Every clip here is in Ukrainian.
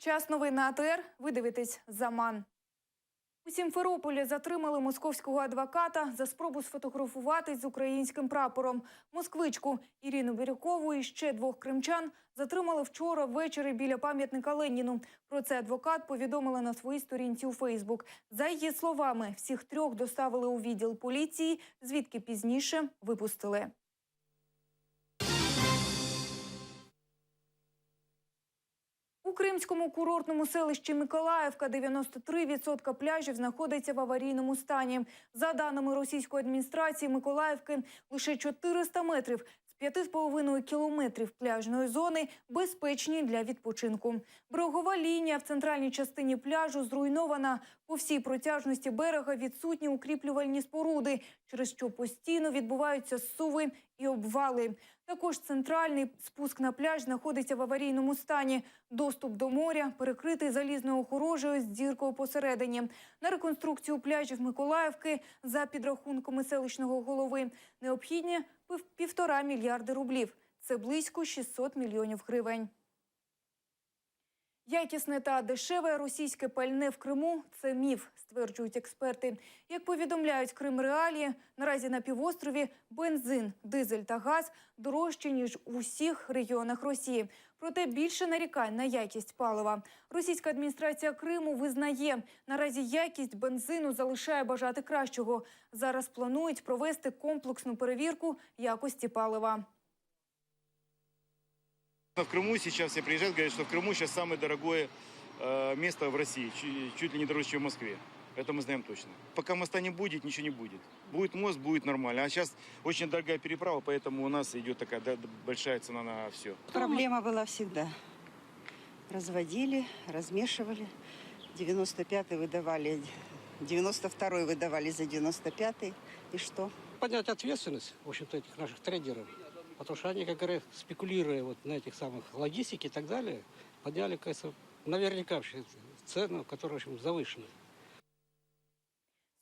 Час новин на АТР. Ви дивитесь «Заман». У Сімферополі затримали московського адвоката за спробу сфотографуватись з українським прапором. Москвичку Ірину Бірюкову і ще 2 кримчан затримали вчора ввечері біля пам'ятника Леніну. Про це адвокат повідомила на своїй сторінці у Фейсбук. За її словами, всіх 3 доставили у відділ поліції, звідки пізніше випустили. У кримському курортному селищі Миколаївка 93% пляжів знаходиться в аварійному стані. За даними російської адміністрації Миколаївки, лише 400 метрів з 5,5 кілометрів пляжної зони безпечні для відпочинку. Берегова лінія в центральній частині пляжу зруйнована. По всій протяжності берега відсутні укріплювальні споруди, через що постійно відбуваються зсуви і обвали. Також центральний спуск на пляж знаходиться в аварійному стані. Доступ до моря перекритий залізною огорожею з діркою посередині. На реконструкцію пляжів Миколаївки, за підрахунками селищного голови, необхідні 1,5 мільярди рублів. Це близько 600 мільйонів гривень. Якісне та дешеве російське пальне в Криму – це міф, стверджують експерти. Як повідомляють Кримреалії, наразі на півострові бензин, дизель та газ дорожчі, ніж у всіх регіонах Росії. Проте більше нарікань на якість палива. Російська адміністрація Криму визнає, наразі якість бензину залишає бажати кращого. Зараз планують провести комплексну перевірку якості палива. В Крыму сейчас все приезжают, говорят, что в Крыму сейчас самое дорогое место в России, чуть ли не дороже, чем в Москве. Это мы знаем точно. Пока моста не будет, ничего не будет. Будет мост, будет нормально. А сейчас очень дорогая переправа, поэтому у нас идет такая большая цена на все. Проблема была всегда. Разводили, размешивали. 95-й выдавали, 92-й выдавали за 95-й. И что? Поднять ответственность, в общем-то, этих наших трейдеров. Потому что они, как говорят, спекулируя вот на этих самых логистике и так далее, подняли, кажется, наверняка вообще цену, которая, в общем, завышена.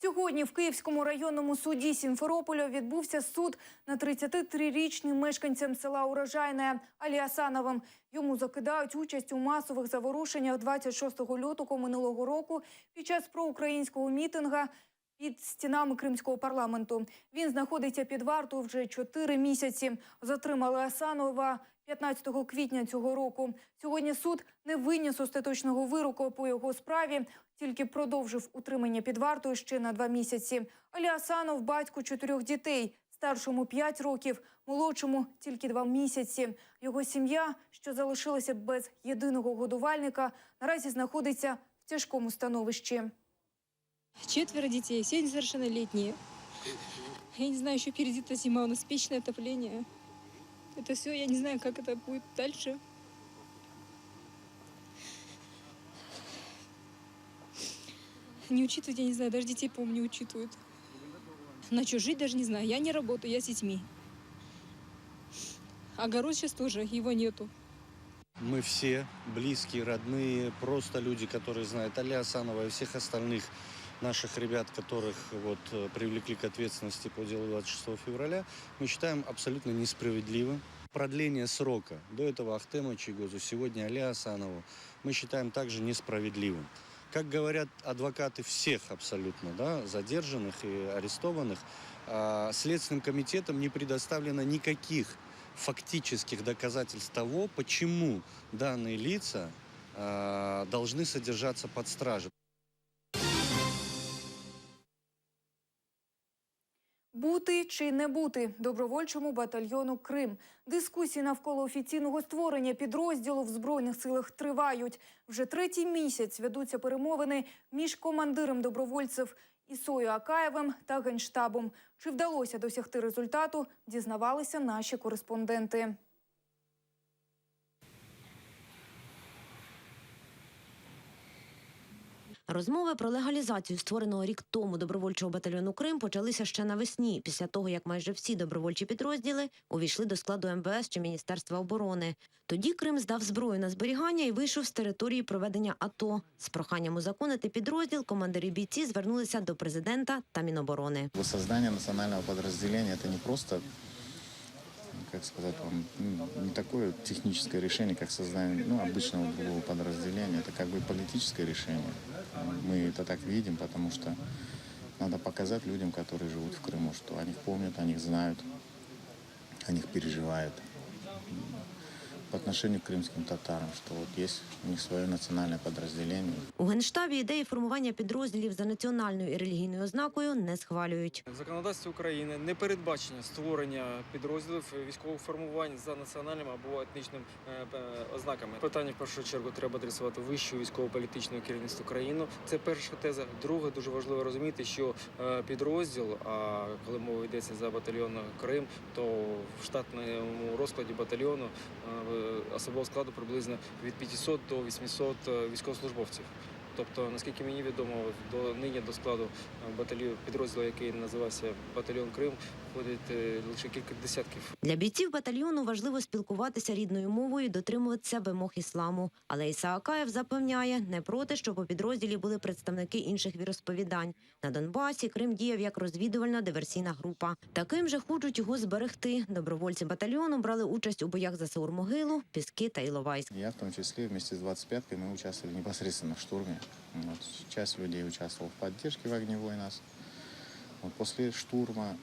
Сьогодні в Київському районному суді Сімферополя відбувся суд над 33-річним мешканцем села Урожайне Алі Асановим. Йому закидають участь у масових заворушеннях 26 лютого минулого року під час проукраїнського мітинга під стінами Кримського парламенту. Він знаходиться під вартою вже 4 місяці. Затримали Асанова 15 квітня цього року. Сьогодні суд не виніс остаточного вироку по його справі, тільки продовжив утримання під вартою ще на 2 місяці. Алі Асанов – батько 4 дітей. Старшому 5 років, молодшому – тільки 2 місяці. Його сім'я, що залишилася без єдиного годувальника, наразі знаходиться в тяжкому становищі. 4 детей, все несовершеннолетние. Я не знаю, еще впереди-то зима, у нас печное отопление. Это все, я не знаю, как это будет дальше. Не учитывать, я не знаю, даже детей, по-моему, не учитывают. На что жить даже не знаю. Я не работаю, я с детьми. Огород сейчас тоже, его нету. Мы все близкие, родные, просто люди, которые знают Али Асанова и всех остальных наших ребят, которых вот привлекли к ответственности по делу 26 февраля, мы считаем абсолютно несправедливым. Продление срока до этого Ахтема Чигозу, сегодня Али Асанову, мы считаем также несправедливым. Как говорят адвокаты всех абсолютно, да, задержанных и арестованных, Следственным комитетом не предоставлено никаких фактических доказательств того, почему данные лица должны содержаться под стражей. Бути чи не бути добровольчому батальйону «Крим». Дискусії навколо офіційного створення підрозділу в Збройних силах тривають. Вже 3-й місяць ведуться перемовини між командиром добровольців Ісою Акаєвим та Генштабом. Чи вдалося досягти результату, дізнавалися наші кореспонденти. Розмови про легалізацію створеного рік тому добровольчого батальйону «Крим» почалися ще навесні, після того, як майже всі добровольчі підрозділи увійшли до складу МВС чи Міністерства оборони. Тоді Крим здав зброю на зберігання і вийшов з території проведення АТО. З проханням узаконити підрозділ командирі бійці звернулися до президента та Міноборони. Создание национального подразделения – это не просто как сказать вам, не такое техническое решение, как создание обычного другого подразделения. Это как бы политическое решение. Мы это так видим, потому что надо показать людям, которые живут в Крыму, что о них помнят, о них знают, о них переживают. По отношению к крымским татарам, что вот есть у них своє національне підрозділення. У Генштабі ідеї формування підрозділів за національною і релігійною ознакою не схвалюють. В законодавстві України не передбачено створення підрозділів військових формувань за національними або етнічними ознаками. Питання в першу чергу треба адресувати вищу військово-політичну керівництву країни. Це перша теза. Друге, дуже важливо розуміти, що підрозділ, а коли мова йдеться за батальйон Крим, то в штатному розкладі батальйону особового складу приблизно від 500 до 800 військовослужбовців. Тобто, наскільки мені відомо, нині до складу підрозділу, який називався батальйон Крим, входить лише кілька десятків. Для бійців батальйону важливо спілкуватися рідною мовою і дотримуватися вимог ісламу. Але Іса Акаєв запевняє, не проти, щоб у підрозділі були представники інших віросповідань. На Донбасі Крим діяв як розвідувальна диверсійна група. Таким же хочуть його зберегти. Добровольці батальйону брали участь у боях за Саур-Могилу, Піски та Іловайськ. Я в тому числі вместе з 25-й ми участвовали непосредственно в штурмі. Вот, часть людей участвовала в поддержке в огневой нас. Вот после штурма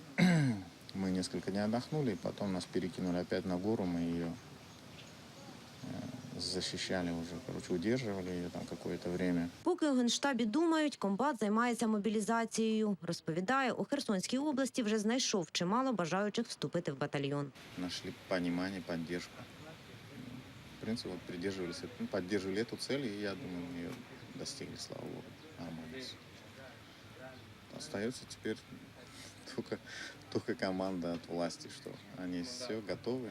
мы несколько дней отдохнули, потом нас перекинули опять на гору, мы ее защищали уже, удерживали ее там какое-то время. Поки у Генштабі думають, комбат займається мобілізацією. Розповідає, у Херсонській області вже знайшов чимало бажаючих вступити в батальйон. Нашли понимание, поддержку. В принципе, вот поддерживали эту цель, и я думаю, мы ее достигли, слава Богу, нормально. Остается теперь только команда от власти, что они все готовы.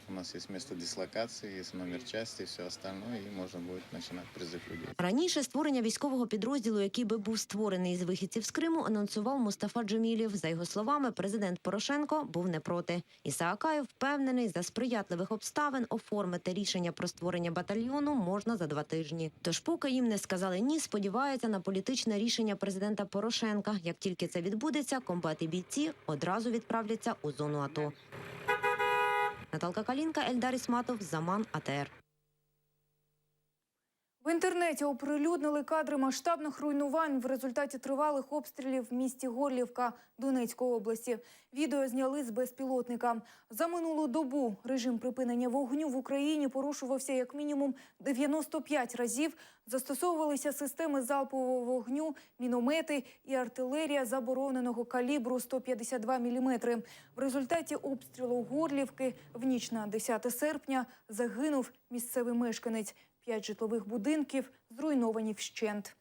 У нас есть место дислокации, есть номер части, все остальное, и можно будет начинать призыв людей. Раніше створення військового підрозділу, який би був створений із вихідців з Криму, анонсував Мустафа Джемілєв. За його словами, президент Порошенко був не проти. Іса Акаєв впевнений, за сприятливих обставин оформити рішення про створення батальйону можна за 2 тижні. Тож поки їм не сказали «ні», сподівається на політичне рішення президента Порошенка. Як тільки це відбудеться, комбат і бійці одразу відправляться у зону АТО. Наталка Калінка, Ельдар Ісматов, Заман, АТР. В інтернеті оприлюднили кадри масштабних руйнувань в результаті тривалих обстрілів в місті Горлівка Донецької області. Відео зняли з безпілотника. За минулу добу режим припинення вогню в Україні порушувався як мінімум 95 разів. Застосовувалися системи залпового вогню, міномети і артилерія забороненого калібру 152 мм. В результаті обстрілу Горлівки в ніч на 10 серпня загинув місцевий мешканець. 5 житлових будинків зруйновані вщент.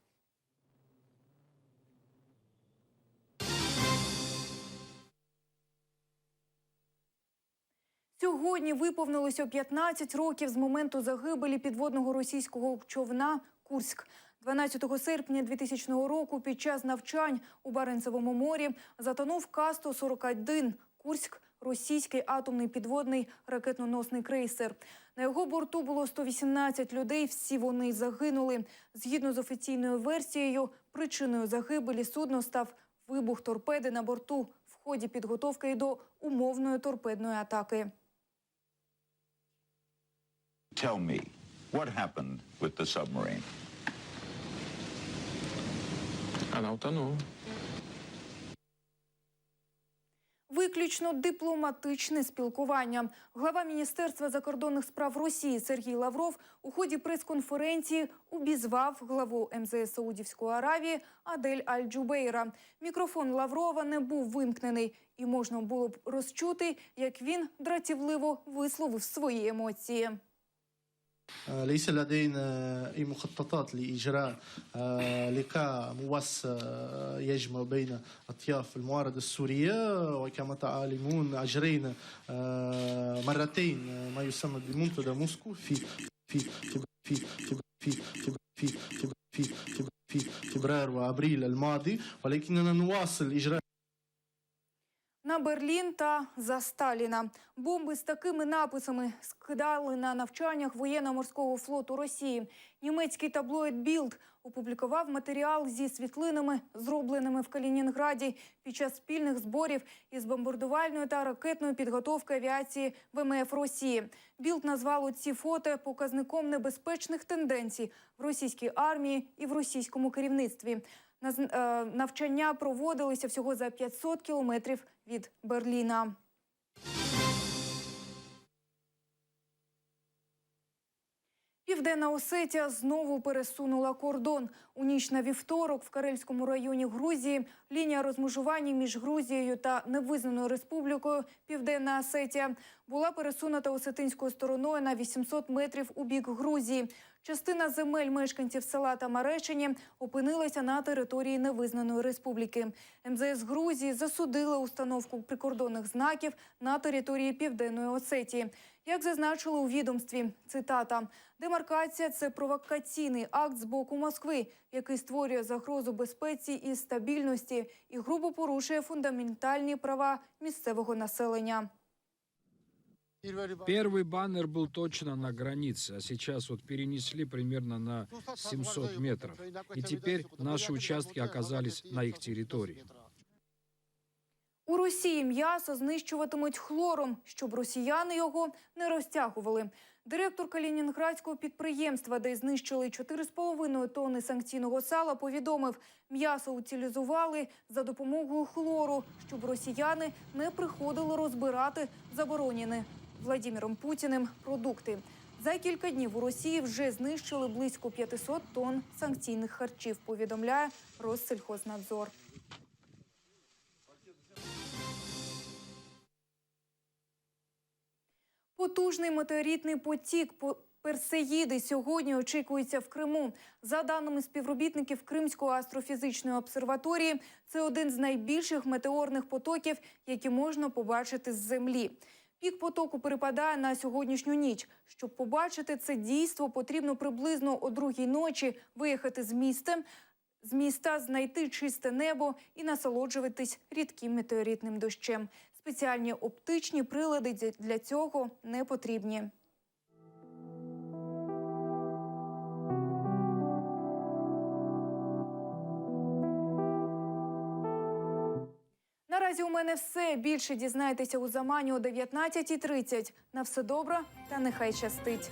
Сьогодні виповнилося 15 років з моменту загибелі підводного російського човна «Курськ». 12 серпня 2000 року під час навчань у Баренцевому морі затонув К-141 «Курськ», російський атомний підводний ракетоносний крейсер. На його борту було 118 людей, всі вони загинули. Згідно з офіційною версією, причиною загибелі судна став вибух торпеди на борту в ході підготовки до умовної торпедної атаки. Tell me, what happened with the submarine? Вона утонула. Виключно дипломатичне спілкування. Глава Міністерства закордонних справ Росії Сергій Лавров у ході прес-конференції обізвав главу МЗС Саудівської Аравії Адель Аль-Джубейра. Мікрофон Лаврова не був вимкнений, і можна було б розчути, як він дратівливо висловив свої емоції. ليس لدينا أي مخططات لإجراء لقاء موسع يجمع بين أطياف المعارضة السورية وكما تعلمون أجرينا مرتين ما يسمى بمنتدى موسكو في فبراير وأبريل الماضي ولكننا نواصل إجراء. На Берлін та за Сталіна. Бомби з такими написами скидали на навчаннях воєнно-морського флоту Росії. Німецький таблоїд «Білд» опублікував матеріал зі світлинами, зробленими в Калінінграді під час спільних зборів із бомбардувальної та ракетної підготовки авіації ВМФ Росії. «Білд» назвало ці фото показником небезпечних тенденцій в російській армії і в російському керівництві. Навчання проводилися всього за 500 кілометрів від Берліна. Південна Осетія знову пересунула кордон. У ніч на вівторок в Карельському районі Грузії лінія розмежування між Грузією та невизнаною республікою Південна Осетія була пересунута осетинською стороною на 800 метрів у бік Грузії. Частина земель мешканців села Тамарешині опинилася на території невизнаної республіки. МЗС Грузії засудили установку прикордонних знаків на території Південної Осетії. Як зазначили у відомстві, цитата, «Демаркація – це провокаційний акт з боку Москви, який створює загрозу безпеці і стабільності і грубо порушує фундаментальні права місцевого населення». Первый баннер был точно на границе, а сейчас вот перенесли примерно на 700 метров. И теперь наши участки оказались на их территории. У Росії м'ясо знищуватимуть хлором, щоб росіяни його не розтягували. Директор калінінградського підприємства, де знищили 4,5 тонни санкційного сала, повідомив, м'ясо утилізували за допомогою хлору, щоб росіяни не приходили розбирати заборонені Владимиром Путіним продукти. За кілька днів у Росії вже знищили близько 500 тонн санкційних харчів, повідомляє Россельхознадзор. Потужний метеоритний потік Персеїди сьогодні очікується в Криму. За даними співробітників Кримської астрофізичної обсерваторії, це один з найбільших метеорних потоків, які можна побачити з Землі. Пік потоку перепадає на сьогоднішню ніч. Щоб побачити це дійство, потрібно приблизно о 2-й ночі виїхати з міста, знайти чисте небо і насолоджуватись рідким метеоритним дощем. Спеціальні оптичні прилади для цього не потрібні. Наразі у мене все. Більше дізнайтеся у «Замані» о 19:30. На все добре та нехай щастить.